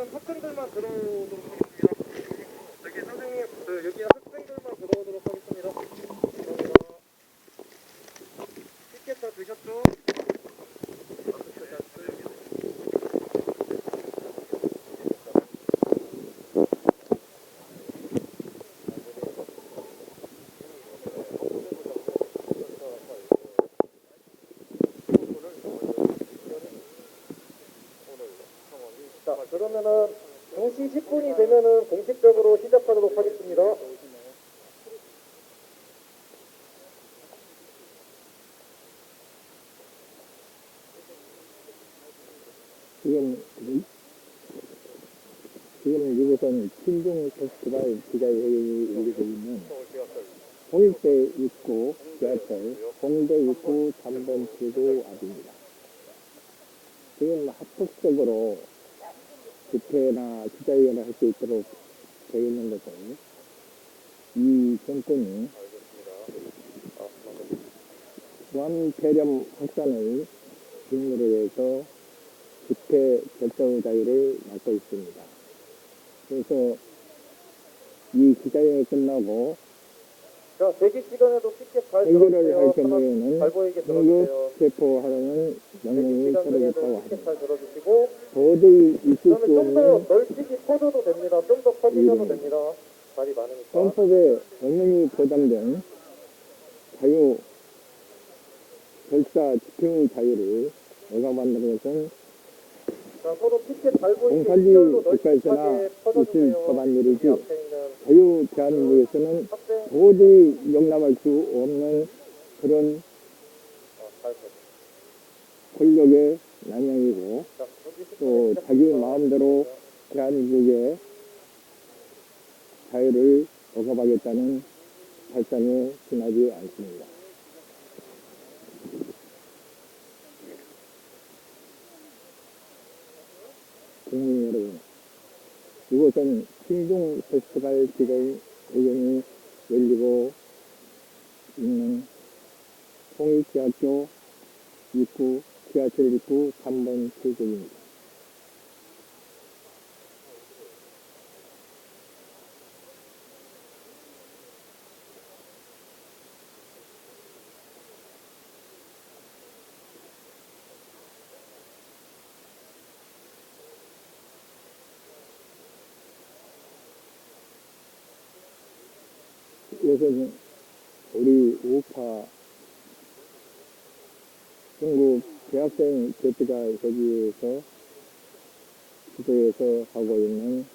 시간에는 학생들만 들어오도록 하겠습니다. 여기 선생님, 여기 학생들만 들어오도록 하겠습니다. 감사합니다. 티켓 다 드셨죠? 자, 그러면은 2시 10분이 되면은 공식적으로 시작하도록 하겠습니다. 지금 이곳은 친중 페스티벌 기자회견이 열리고 있는 홍익대 입구 지하철 홍대 입구 3번 출구 앞입니다. 지금 합법적으로 집회나 기자회견을 할 수 있도록 되어 있는 것은 이 정권이 무한폐렴 확산을 빙으로 해서 집회 결정 자유를 막고 있습니다. 그래서 이 기자회견이 끝나고 자, 대기 시간에도 티켓 잘 해결을 할 들어주세요. 경우에는 발보에게 긴급 들어주세요. 체포하라는 명령이 시간 떨어졌다고 중에도 티켓 합니다. 잘 들어주시고, 도저히 있을 수 그러면 좀 더 없는 널찍이 퍼져도 됩니다. 좀 더 퍼지셔도 됩니다. 자리 많으니까. 헌법에 엄연히 보장된 자유, 결사, 집행 자유를 억압한다는 것은 자, 서로 티켓 잘 보이게 공산주의 일렬로 국가에서나 널찍하게 있을 퍼져주세요. 법한 일이지 여기 앞에 있는 자유 대한민국에서는 학생, 도저히 용납할 수 없는 그런 잘 보세요. 권력의 난영이고 자, 여기 또 시작합니다. 자기 마음대로 대한민국의 자유를 억압하겠다는 발상에 지나지 않습니다. 국민 여러분, 이곳은 친중 페스티벌 기자회견이 열리고 있는 홍익대학교 입구, 지하철 입구 3번 출구입니다. 이것은 우리 우파 중국 대학생 대표가 거기에서 주도해서 하고 있는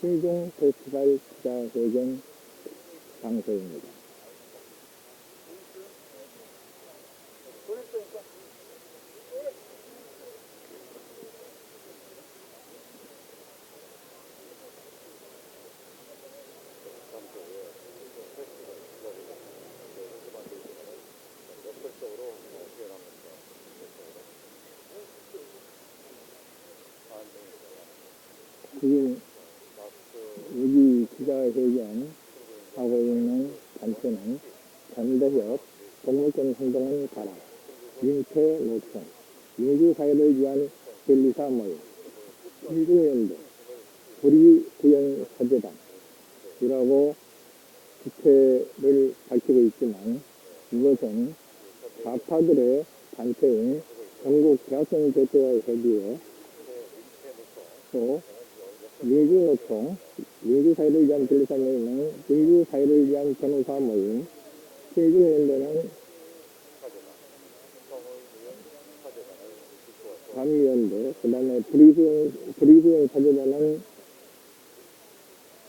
친중 페스티벌 기자회견 장소입니다. 지금 여기 기자회견 하고 있는 단체는 전대협, 동물권 행동은 가라, 민폐노총, 민주사회를 위한 젤리사 모임, 민주연대, 불의구현 사재단이라고 주체를 밝히고 있지만 이것은 좌파들의 단체인 전국 대학생 대표와 협의회 또 민주노총, 민주사회를 위한 변리사 모임은 민주사회를 위한 변호사 모임, 신중연대는 감위연대, 그 다음에 불의구형 사재단은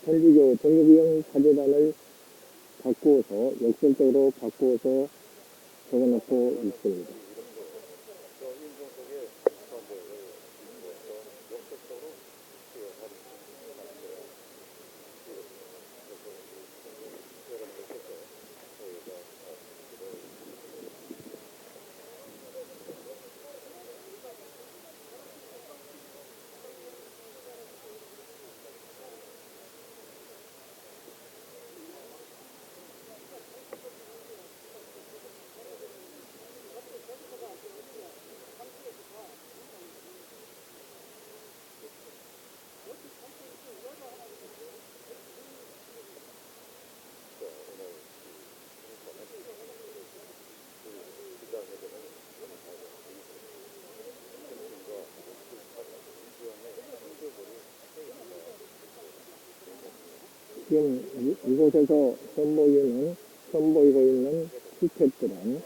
천주교 종교구형 사재단을 바꾸어서, 역설적으로 바꾸어서 적어놓고 있습니다. 지금 이곳에서 선보이고 있는 스태프들은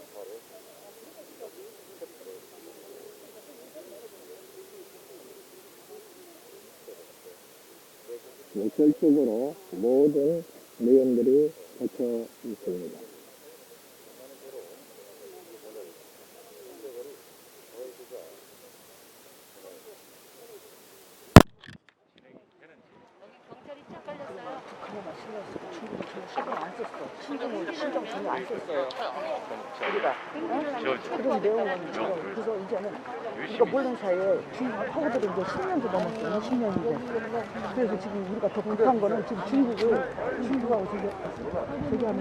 목설적으로 모든 내용들이 적혀 있습니다. 신경 전혀 안 썼어요. 우리가 그런 내용은 지금 그래서 이제는 우리가 모르는 사이에 중국하고도 이제 10년도 넘었어요. 20년인데 그래서 지금 우리가 더 급한 거는 지금 중국하고 저기 하면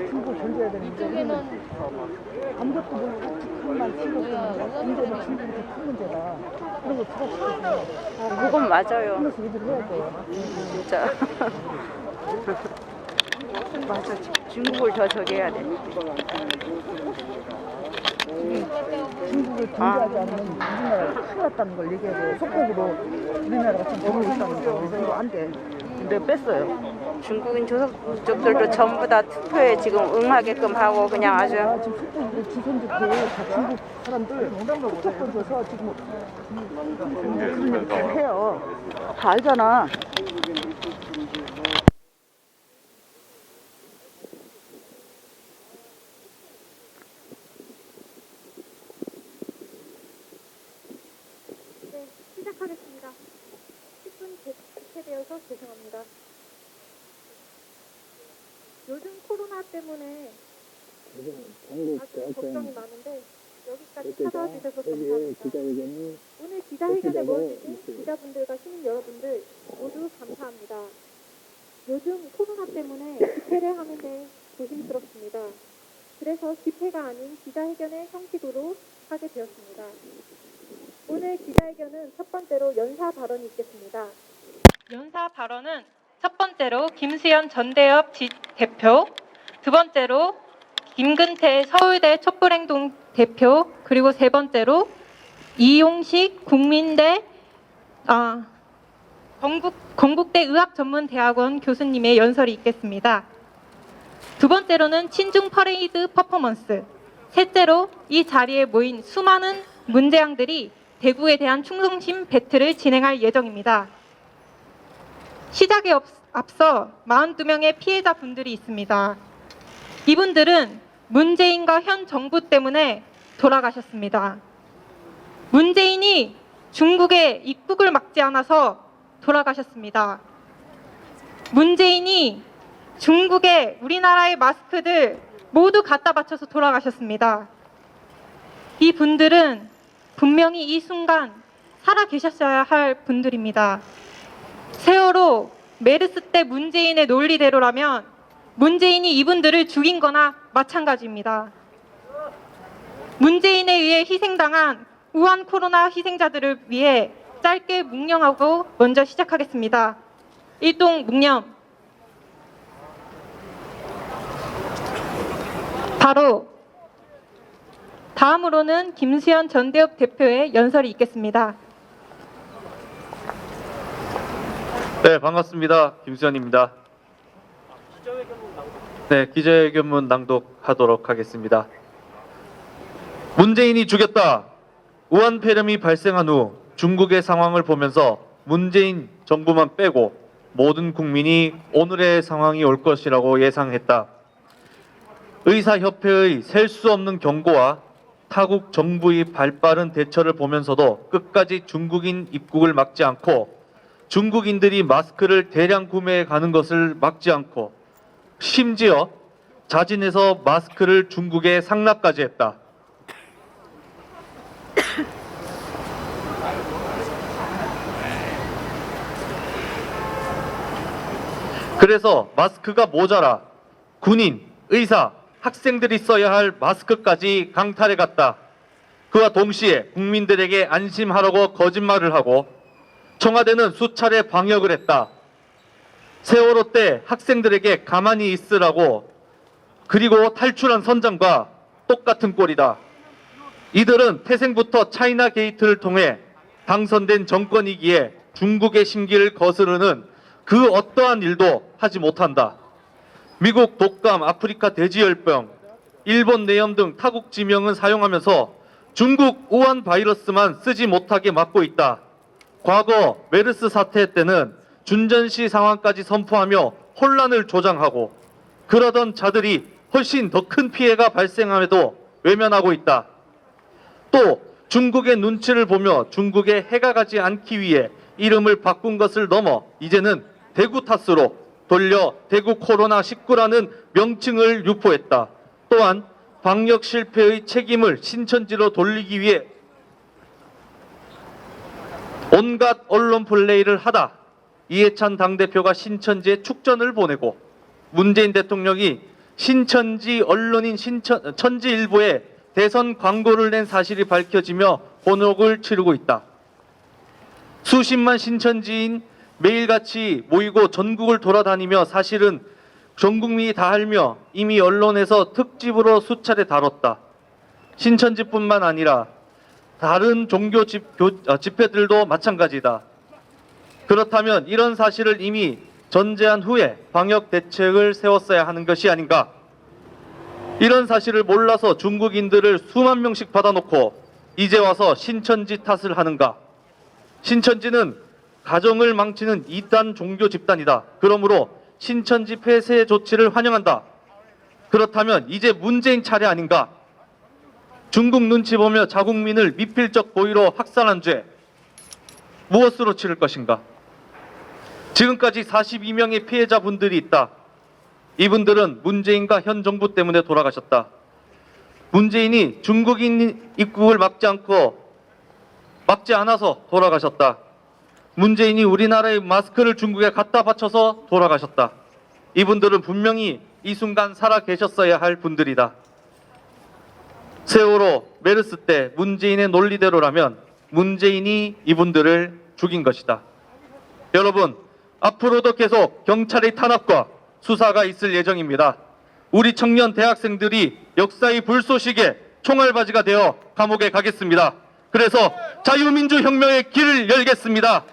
중국을 견뎌야 되는데 이쪽에는 아무것도 모르고 북한만 치고 이제는 중국이 더 큰 문제다. 그런 거 들었어요. 그건 맞아요. 그래서 얘기를 해야 돼요. 진짜. 맞아. 중국을 더 저기 해야 돼. 중국을 견제하지 않으면 우리나라가 큰일 났다는 걸 얘기해야 돼요. 속국으로 우리나라가 지금 너무 있다는 거. 그래서 이거 안 돼. 근데 뺐어요. 중국인 조선족들도 전부 다 투표에 지금 응하게끔 하고 그냥 아주 지금 속국으로 주선족들 다 중국 사람들 투표권 줘서 지금 그런 얘기 다 해요. 다 알잖아. 네, 시작하겠습니다. 10분 개최되어서 죄송합니다. 요즘 코로나 때문에 한국 아주 대학생 걱정이 많은데 여기까지 대표가 찾아와 주셔서 세계 감사합니다. 기자회견이 오늘 기자회견에 개최되고 모여주신 있습니다. 기자분들과 시민 여러분들 모두 감사합니다. 요즘 코로나 때문에 집회를 하는데 조심스럽습니다. 그래서 집회가 아닌 기자회견의 형식으로 하게 되었습니다. 오늘 기자회견은 첫 번째로 연사 발언이 있겠습니다. 연사 발언은 첫 번째로 김수현 전대협 대표, 두 번째로 김근태 서울대 촛불행동 대표, 그리고 세 번째로 이용식 건국대 의학전문대학원 교수님의 연설이 있겠습니다. 두 번째로는 친중 퍼레이드 퍼포먼스, 셋째로 이 자리에 모인 수많은 문재양들이 대구에 대한 충성심 배틀을 진행할 예정입니다. 시작에 앞서 42명의 피해자분들이 있습니다. 이분들은 문재인과 현 정부 때문에 돌아가셨습니다. 문재인이 중국의 입국을 막지 않아서 돌아가셨습니다. 문재인이 중국에 우리나라의 마스크들 모두 갖다 바쳐서 돌아가셨습니다. 이 분들은 분명히 이 순간 살아 계셨어야 할 분들입니다. 세월호 메르스 때 문재인의 논리대로라면 문재인이 이분들을 죽인 거나 마찬가지입니다. 문재인에 의해 희생당한 우한 코로나 희생자들을 위해 짧게 묵념하고 먼저 시작하겠습니다. 일동 묵념. 바로 다음으로는 김수현 전대협 대표의 연설이 있겠습니다. 네, 반갑습니다. 김수현입니다. 네, 기자회견문 낭독하도록 하겠습니다. 문재인이 죽였다. 우한 폐렴이 발생한 후 중국의 상황을 보면서 문재인 정부만 빼고 모든 국민이 오늘의 상황이 올 것이라고 예상했다. 의사협회의 셀 수 없는 경고와 타국 정부의 발빠른 대처를 보면서도 끝까지 중국인 입국을 막지 않고 중국인들이 마스크를 대량 구매해 가는 것을 막지 않고 심지어 자진해서 마스크를 중국에 상납까지 했다. 그래서 마스크가 모자라 군인, 의사, 학생들이 써야 할 마스크까지 강탈해 갔다. 그와 동시에 국민들에게 안심하라고 거짓말을 하고 청와대는 수차례 방역을 했다. 세월호 때 학생들에게 가만히 있으라고 그리고 탈출한 선장과 똑같은 꼴이다. 이들은 태생부터 차이나 게이트를 통해 당선된 정권이기에 중국의 심기를 거스르는 그 어떠한 일도 하지 못한다. 미국 독감, 아프리카 돼지열병, 일본 뇌염 등 타국 지명은 사용하면서 중국 우한 바이러스만 쓰지 못하게 막고 있다. 과거 메르스 사태 때는 준전시 상황까지 선포하며 혼란을 조장하고 그러던 자들이 훨씬 더 큰 피해가 발생함에도 외면하고 있다. 또 중국의 눈치를 보며 중국에 해가 가지 않기 위해 이름을 바꾼 것을 넘어 이제는 대구 탓으로 돌려 대구 코로나19라는 명칭을 유포했다. 또한 방역 실패의 책임을 신천지로 돌리기 위해 온갖 언론 플레이를 하다 이해찬 당대표가 신천지에 축전을 보내고 문재인 대통령이 신천지 언론인 천지일보에 대선 광고를 낸 사실이 밝혀지며 곤혹을 치르고 있다. 수십만 신천지인 매일같이 모이고 전국을 돌아다니며 사실은 전 국민이 다 알며 이미 언론에서 특집으로 수차례 다뤘다. 신천지뿐만 아니라 다른 종교 집회들도 마찬가지다. 그렇다면 이런 사실을 이미 전제한 후에 방역 대책을 세웠어야 하는 것이 아닌가? 이런 사실을 몰라서 중국인들을 수만 명씩 받아놓고 이제 와서 신천지 탓을 하는가? 신천지는 가정을 망치는 이단 종교 집단이다. 그러므로 신천지 폐쇄 조치를 환영한다. 그렇다면 이제 문재인 차례 아닌가? 중국 눈치 보며 자국민을 미필적 고의로 학살한 죄 무엇으로 치를 것인가? 지금까지 42명의 피해자분들이 있다. 이분들은 문재인과 현 정부 때문에 돌아가셨다. 문재인이 중국인 입국을 막지 않아서 돌아가셨다. 문재인이 우리나라의 마스크를 중국에 갖다 바쳐서 돌아가셨다. 이분들은 분명히 이 순간 살아 계셨어야 할 분들이다. 세월호, 메르스 때 문재인의 논리대로라면 문재인이 이분들을 죽인 것이다. 여러분, 앞으로도 계속 경찰의 탄압과 수사가 있을 예정입니다. 우리 청년 대학생들이 역사의 불쏘시개 총알바지가 되어 감옥에 가겠습니다. 그래서 자유민주혁명의 길을 열겠습니다.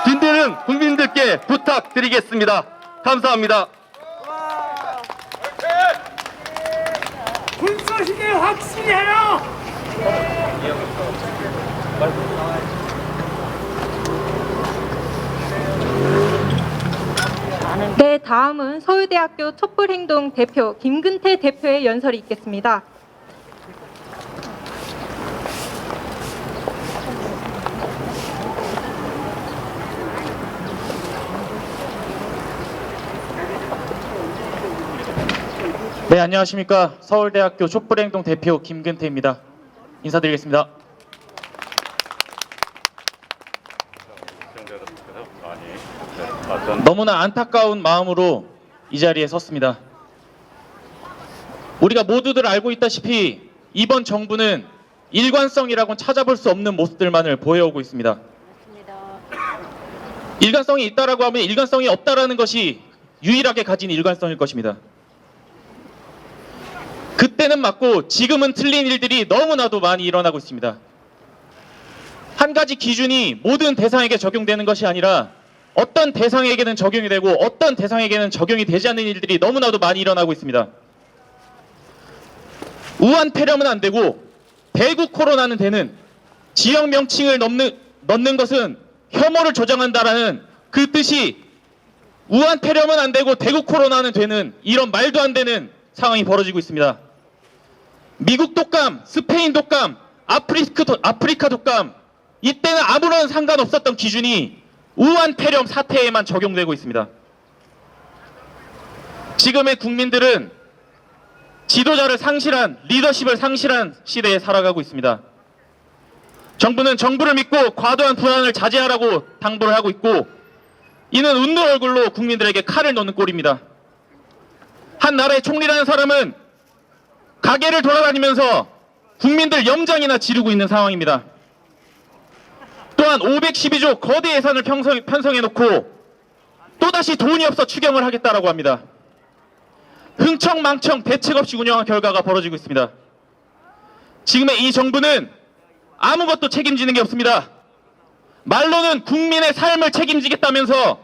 딘대는 국민들께 부탁드리겠습니다. 감사합니다. 불쏘시개 확실히 해요! 네, 다음은 서울대학교 촛불행동 대표 김근태 대표의 연설이 있겠습니다. 네, 안녕하십니까. 서울대학교 촛불행동 대표 김근태입니다. 인사드리겠습니다. 너무나 안타까운 마음으로 이 자리에 섰습니다. 우리가 모두들 알고 있다시피 이번 정부는 일관성이라고는 찾아볼 수 없는 모습들만을 보여오고 있습니다. 일관성이 있다라고 하면 일관성이 없다라는 것이 유일하게 가진 일관성일 것입니다. 그때는 맞고 지금은 틀린 일들이 너무나도 많이 일어나고 있습니다. 한 가지 기준이 모든 대상에게 적용되는 것이 아니라 어떤 대상에게는 적용이 되고 어떤 대상에게는 적용이 되지 않는 일들이 너무나도 많이 일어나고 있습니다. 우한 폐렴은 안 되고 대구 코로나는 되는 지역 명칭을 넣는 것은 혐오를 조장한다라는 그 뜻이 우한 폐렴은 안 되고 대구 코로나는 되는 이런 말도 안 되는 상황이 벌어지고 있습니다. 미국 독감, 스페인 독감, 아프리카 독감 이때는 아무런 상관없었던 기준이 우한 폐렴 사태에만 적용되고 있습니다. 지금의 국민들은 지도자를 상실한, 리더십을 상실한 시대에 살아가고 있습니다. 정부는 정부를 믿고 과도한 불안을 자제하라고 당부를 하고 있고 이는 웃는 얼굴로 국민들에게 칼을 놓는 꼴입니다. 한 나라의 총리라는 사람은 가게를 돌아다니면서 국민들 염장이나 지르고 있는 상황입니다. 또한 512조 거대 예산을 편성해놓고 또다시 돈이 없어 추경을 하겠다라고 합니다. 흥청망청 대책 없이 운영한 결과가 벌어지고 있습니다. 지금의 이 정부는 아무것도 책임지는 게 없습니다. 말로는 국민의 삶을 책임지겠다면서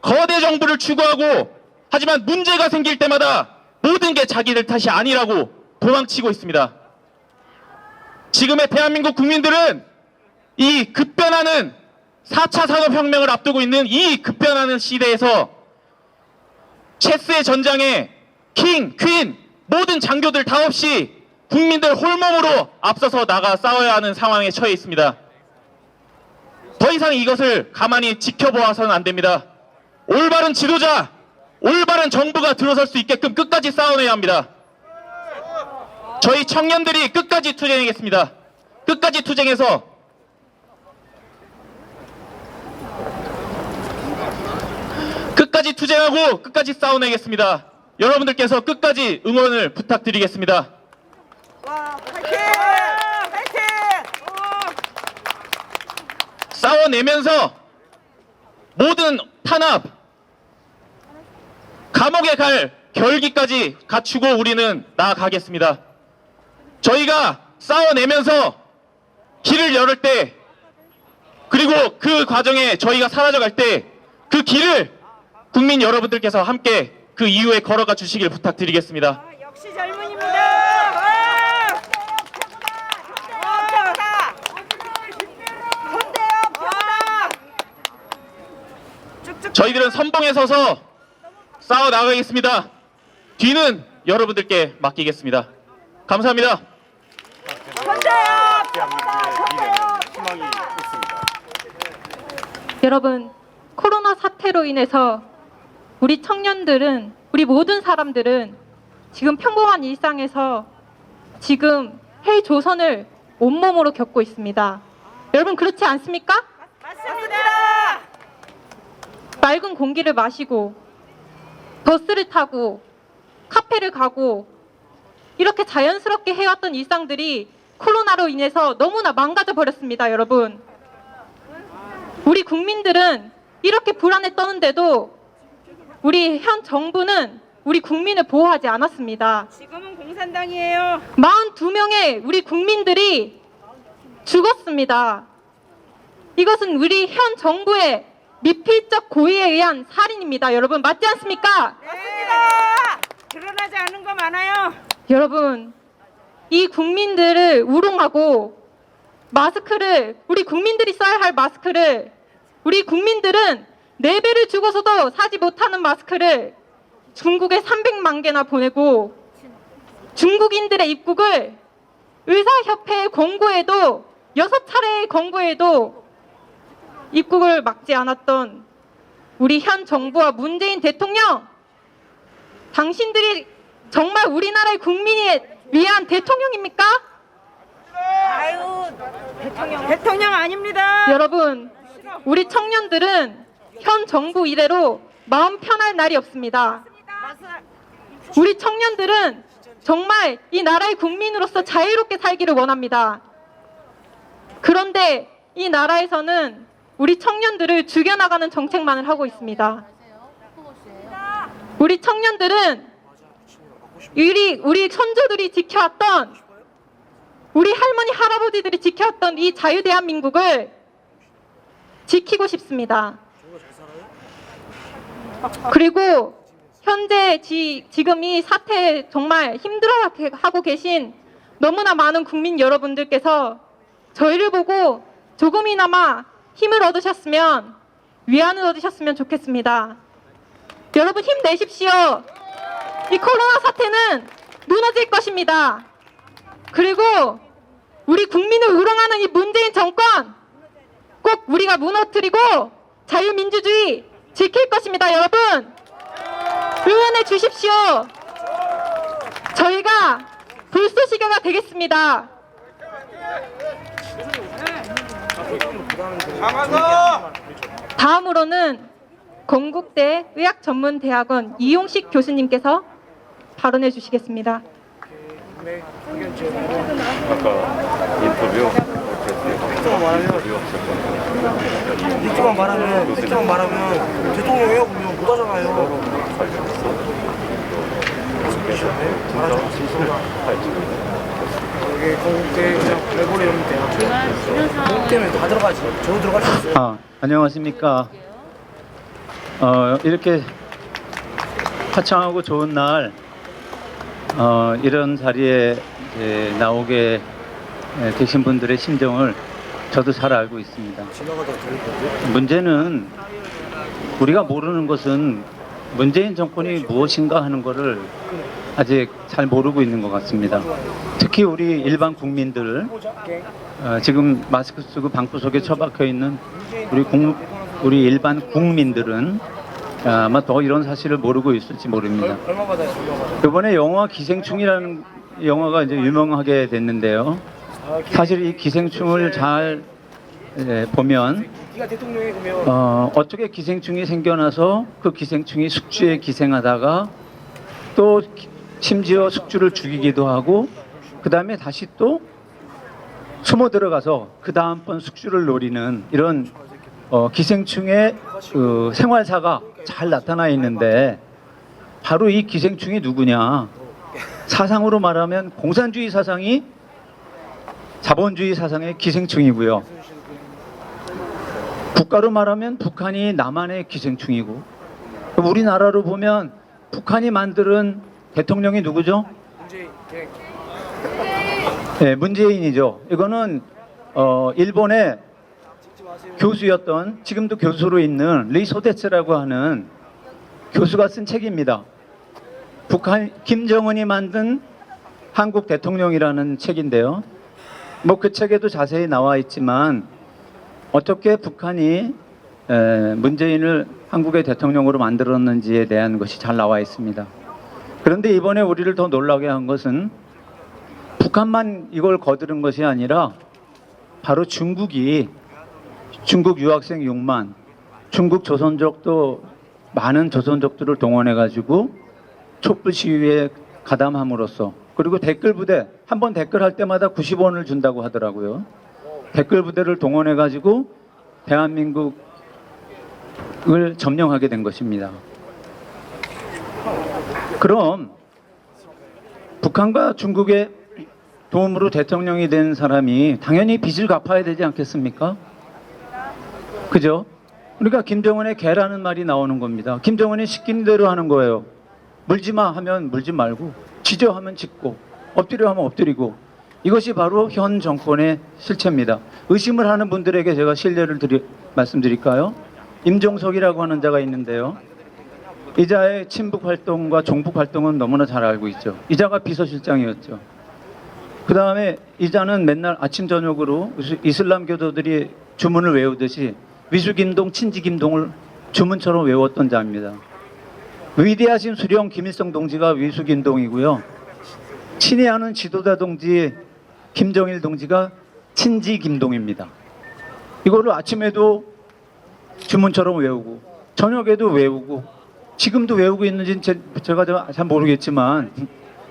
거대 정부를 추구하고 하지만 문제가 생길 때마다 모든 게 자기들 탓이 아니라고 도망치고 있습니다. 지금의 대한민국 국민들은 이 급변하는 4차 산업혁명을 앞두고 있는 이 급변하는 시대에서 체스의 전장에 킹, 퀸, 모든 장교들 다 없이 국민들 홀몸으로 앞서서 나가 싸워야 하는 상황에 처해 있습니다. 더 이상 이것을 가만히 지켜보아서는 안 됩니다. 올바른 지도자, 올바른 정부가 들어설 수 있게끔 끝까지 싸워내야 합니다. 저희 청년들이 끝까지 투쟁하겠습니다. 끝까지 투쟁해서 끝까지 투쟁하고 끝까지 싸워내겠습니다. 여러분들께서 끝까지 응원을 부탁드리겠습니다. 싸워내면서 모든 탄압, 감옥에 갈 결기까지 갖추고 우리는 나아가겠습니다. 저희가 싸워내면서 길을 열을 때, 그리고 그 과정에 저희가 사라져갈 때 그 길을 국민 여러분들께서 함께 그 이후에 걸어가 주시길 부탁드리겠습니다. 역시 젊은입니다. 저희들은 선봉에 서서 싸워 나가겠습니다. 뒤는 여러분들께 맡기겠습니다. 감사합니다. 여러분, 코로나 사태로 인해서 우리 청년들은, 우리 모든 사람들은 지금 평범한 일상에서 지금 헬조선을 온몸으로 겪고 있습니다. 여러분, 그렇지 않습니까? 맞습니다. 맑은 공기를 마시고 버스를 타고 카페를 가고 이렇게 자연스럽게 해왔던 일상들이 코로나로 인해서 너무나 망가져 버렸습니다. 여러분, 우리 국민들은 이렇게 불안에 떠는데도 우리 현 정부는 우리 국민을 보호하지 않았습니다. 지금은 공산당이에요. 42명의 우리 국민들이 죽었습니다. 이것은 우리 현 정부의 미필적 고의에 의한 살인입니다. 여러분, 맞지 않습니까? 맞습니다. 드러나지 않은 거 많아요. 여러분, 이 국민들을 우롱하고 마스크를, 우리 국민들이 써야 할 마스크를, 우리 국민들은 4배를 주고서도 사지 못하는 마스크를 중국에 300만 개나 보내고 중국인들의 입국을 의사협회에 권고해도 6차례의 권고에도 입국을 막지 않았던 우리 현 정부와 문재인 대통령, 당신들이 정말 우리나라의 국민이 위한 대통령입니까? 아유, 대통령 아닙니다. 여러분, 우리 청년들은 현 정부 이대로 마음 편할 날이 없습니다. 우리 청년들은 정말 이 나라의 국민으로서 자유롭게 살기를 원합니다. 그런데 이 나라에서는 우리 청년들을 죽여나가는 정책만을 하고 있습니다. 우리 청년들은 우리 선조들이 지켜왔던, 우리 할머니 할아버지들이 지켜왔던 이 자유 대한민국을 지키고 싶습니다. 그리고 현재 지금 이 사태에 정말 힘들어하고 계신 너무나 많은 국민 여러분들께서 저희를 보고 조금이나마 힘을 얻으셨으면, 위안을 얻으셨으면 좋겠습니다. 여러분, 힘내십시오. 이 코로나 사태는 무너질 것입니다. 그리고 우리 국민을 우롱하는 이 문재인 정권 꼭 우리가 무너뜨리고 자유민주주의 지킬 것입니다. 여러분, 응원해 주십시오. 저희가 불쏘시개가 되겠습니다. 다음으로는 건국대 의학전문대학원 이용식 교수님께서 발언해 주시겠습니다. 이렇게만 말하면 대통령이요? 그러면 못 하잖아요. 여기 건국대 그냥 내보내면 돼요. 건국 때문에 다 들어가지. 저도 들어갈 수 있어요. 안녕하십니까. 이렇게 화창하고 좋은 날 이런 자리에 나오게 되신 분들의 심정을 저도 잘 알고 있습니다. 문제는 우리가 모르는 것은 문재인 정권이 무엇인가 하는 것을 아직 잘 모르고 있는 것 같습니다. 특히 우리 일반 국민들, 지금 마스크 쓰고 방구석에 처박혀 있는 우리 일반 국민들은 아마 더 이런 사실을 모르고 있을지 모릅니다. 이번에 영화 기생충이라는 영화가 이제 유명하게 됐는데요. 사실 이 기생충을 잘 보면 어떻게 기생충이 생겨나서 그 기생충이 숙주에 기생하다가 또 심지어 숙주를 죽이기도 하고 그 다음에 다시 또 숨어 들어가서 그 다음번 숙주를 노리는 이런 기생충의 그 생활사가 잘 나타나 있는데 바로 이 기생충이 누구냐? 사상으로 말하면 공산주의 사상이 자본주의 사상의 기생충이고요. 국가로 말하면 북한이 남한의 기생충이고, 우리나라로 보면 북한이 만드는 대통령이 누구죠? 네, 문재인이죠. 이거는 일본의 교수였던, 지금도 교수로 있는 리소데츠라고 하는 교수가 쓴 책입니다. 북한 김정은이 만든 한국 대통령이라는 책인데요. 뭐 그 책에도 자세히 나와 있지만 어떻게 북한이 문재인을 한국의 대통령으로 만들었는지에 대한 것이 잘 나와 있습니다. 그런데 이번에 우리를 더 놀라게 한 것은 북한만 이걸 거두는 것이 아니라 바로 중국 유학생 6만, 중국 조선족도 많은 조선족들을 동원해 가지고 촛불 시위에 가담함으로써, 그리고 댓글 부대, 한 번 댓글할 때마다 90원을 준다고 하더라고요. 댓글 부대를 동원해 가지고 대한민국을 점령하게 된 것입니다. 그럼 북한과 중국의 도움으로 대통령이 된 사람이 당연히 빚을 갚아야 되지 않겠습니까? 그죠? 그러니까 김정은의 개라는 말이 나오는 겁니다. 김정은이 시키는 대로 하는 거예요. 물지 마 하면 물지 말고, 지져 하면 짓고, 엎드려 하면 엎드리고. 이것이 바로 현 정권의 실체입니다. 의심을 하는 분들에게 제가 실례를 말씀드릴까요? 임종석이라고 하는 자가 있는데요. 이 자의 친북 활동과 종북 활동은 너무나 잘 알고 있죠. 이 자가 비서실장이었죠. 그 다음에 이 자는 맨날 아침 저녁으로 이슬람 교도들이 주문을 외우듯이 위수김동, 친지김동을 주문처럼 외웠던 자입니다. 위대하신 수령 김일성 동지가 위수김동이고요. 친애하는 지도자 동지 김정일 동지가 친지김동입니다. 이거를 아침에도 주문처럼 외우고 저녁에도 외우고 지금도 외우고 있는지는 제가 잘 모르겠지만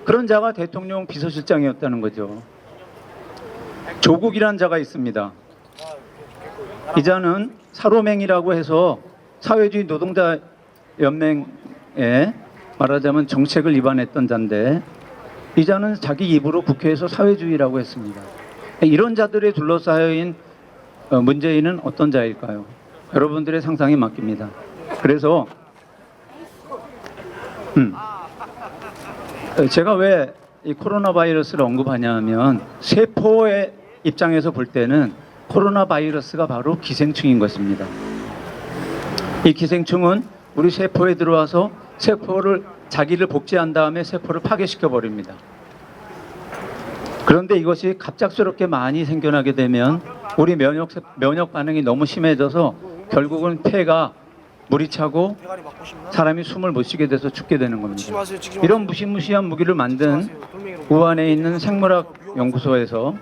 그런 자가 대통령 비서실장이었다는 거죠. 조국이라는 자가 있습니다. 이 자는 사로맹이라고 해서 사회주의 노동자 연맹에 말하자면 정책을 위반했던 자인데, 이 자는 자기 입으로 국회에서 사회주의라고 했습니다. 이런 자들에 둘러싸여인 문재인은 어떤 자일까요? 여러분들의 상상에 맡깁니다. 그래서 제가 왜 이 코로나 바이러스를 언급하냐 하면, 세포의 입장에서 볼 때는 코로나 바이러스가 바로 기생충인 것입니다. 이 기생충은 우리 세포에 들어와서 세포를 자기를 복제한 다음에 세포를 파괴시켜 버립니다. 그런데 이것이 갑작스럽게 많이 생겨나게 되면 우리 면역 반응이 너무 심해져서 결국은 폐가 물이 차고 사람이 숨을 못 쉬게 돼서 죽게 되는 겁니다. 이런 무시무시한 무기를 만든 우한에 있는 생물학 연구소에서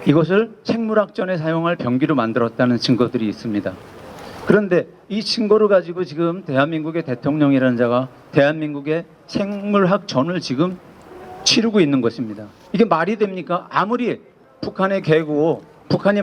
이것을 생물학전에 사용할 병기로 만들었다는 증거들이 있습니다. 그런데 이 증거를 가지고 지금 대한민국의 대통령이라는 자가 대한민국의 생물학전을 지금 치르고 있는 것입니다. 이게 말이 됩니까? 아무리 북한의 개고 북한이